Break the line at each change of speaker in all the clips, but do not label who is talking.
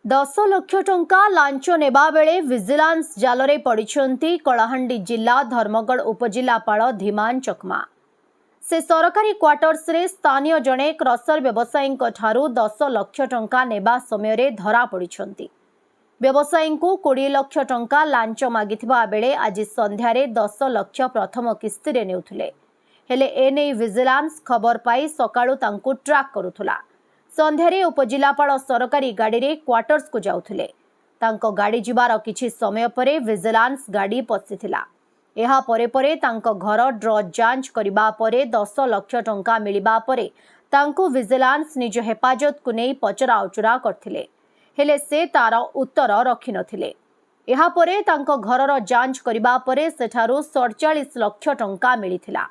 10 ଲକ୍ଷ ଟଙ୍କା ଲାଞ୍ଚ ନେବା ବେଳେ ଭିଜିଲାନ୍ସ ଜାଲରେ ପଡ଼ିଛନ୍ତି କଳାହାଣ୍ଡି ଜିଲ୍ଲା ଧର୍ମଗଡ଼ ଉପଜିଲ୍ଲାପାଳ ଧୀମାନ ଚକମା। ସେ ସରକାରୀ କ୍ୱାର୍ଟର୍ସରେ ସ୍ଥାନୀୟ ଜଣେ କ୍ରସର ବ୍ୟବସାୟୀଙ୍କ ଠାରୁ 10 ଲକ୍ଷ ଟଙ୍କା ନେବା ସମୟରେ ଧରା ପଡ଼ିଛନ୍ତି। ବ୍ୟବସାୟୀଙ୍କୁ 20 ଲକ୍ଷ ଟଙ୍କା ଲାଞ୍ଚ ମାଗିଥିବା ବେଳେ ଆଜି ସନ୍ଧ୍ୟାରେ 10 ଲକ୍ଷ ପ୍ରଥମ କିସ୍ତିରେ ନେଉଥିଲେ। ହେଲେ ଏନେଇ ଭିଜିଲାନ୍ସ ଖବର ପାଇ ସକାଳୁ ତାଙ୍କୁ ଟ୍ରାକ୍ କରୁଥିଲା। ସନ୍ଧ୍ୟାରେ ଉପଜିଲ୍ଲାପାଳ ସରକାରୀ ଗାଡ଼ିରେ କ୍ୱାର୍ଟର୍ସକୁ ଯାଉଥିଲେ। ତାଙ୍କ ଗାଡ଼ି ଯିବାର କିଛି ସମୟ ପରେ ଭିଜିଲାନ୍ସ ଗାଡ଼ି ପଶିଥିଲା। ଏହା ପରେ ତାଙ୍କ ଘର ଡ୍ର ଯାଞ୍ଚ କରିବା ପରେ 10 ଲକ୍ଷ ଟଙ୍କା ମିଳିବା ପରେ ତାଙ୍କୁ ଭିଜିଲାନ୍ସ ନିଜ ହେଫାଜତକୁ ନେଇ ପଚରାଉଚରା କରିଥିଲେ। ହେଲେ ସେ ତାର ଉତ୍ତର ରଖିନଥିଲେ। ଏହାପରେ ତାଙ୍କ ଘରର ଯାଞ୍ଚ କରିବା ପରେ ସେଠାରୁ 47 ଲକ୍ଷ ଟଙ୍କା ମିଳିଥିଲା।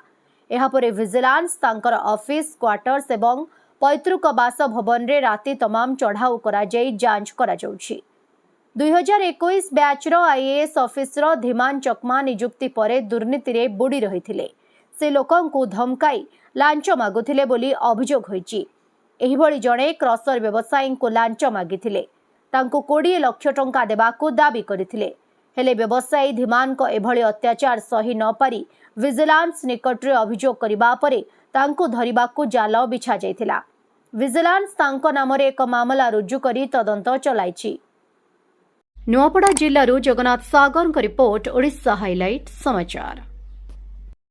ଏହାପରେ ଭିଜିଲାନ୍ସ ତାଙ୍କର ଅଫିସ, କ୍ୱାର୍ଟର୍ସ ଏବଂ ପୈତୃକ ବାସଭବନରେ ରାତି ତମାମ ଚଢ଼ାଉ କରାଯାଇ ଯାଞ୍ଚ କରାଯାଉଛି। 2021 ବ୍ୟାଚ୍ର ଆଇଏଏସ୍ ଅଫିସର ଧୀମାନ ଚକମା ନିଯୁକ୍ତି ପରେ ଦୁର୍ନୀତିରେ ବୁଡ଼ି ରହିଥିଲେ। ସେ ଲୋକଙ୍କୁ ଧମକାଇ ଲାଞ୍ଚ ମାଗୁଥିଲେ ବୋଲି ଅଭିଯୋଗ ହୋଇଛି। ଏହିଭଳି ଜଣେ କ୍ରସର ବ୍ୟବସାୟୀଙ୍କୁ ଲାଞ୍ଚ ମାଗିଥିଲେ। ତାଙ୍କୁ 20 ଲକ୍ଷ ଟଙ୍କା ଦେବାକୁ ଦାବି କରିଥିଲେ। ହେଲେ ବ୍ୟବସାୟୀ ଧୀମାନଙ୍କ ଏଭଳି ଅତ୍ୟାଚାର ସହି ନ ପାରି ଭିଜିଲାନ୍ସ ନିକଟରେ ଅଭିଯୋଗ କରିବା ପରେ ତାଙ୍କୁ ଧରିବାକୁ ଜାଲ ବିଛାଯାଇଥିଲା। ଭିଜିଲାନ୍ସ ତାଙ୍କ ନାମରେ ଏକ ମାମଲା ରୁଜୁ କରି ତଦନ୍ତ ଚଳାଇଛି। ନୂଆପଡ଼ା ଜିଲ୍ଲାରୁ ଜଗନ୍ନାଥ ସାଗରଙ୍କ ରିପୋର୍ଟ, ଓଡ଼ିଶା ହାଇଲାଇଟ୍ ସମାଚାର।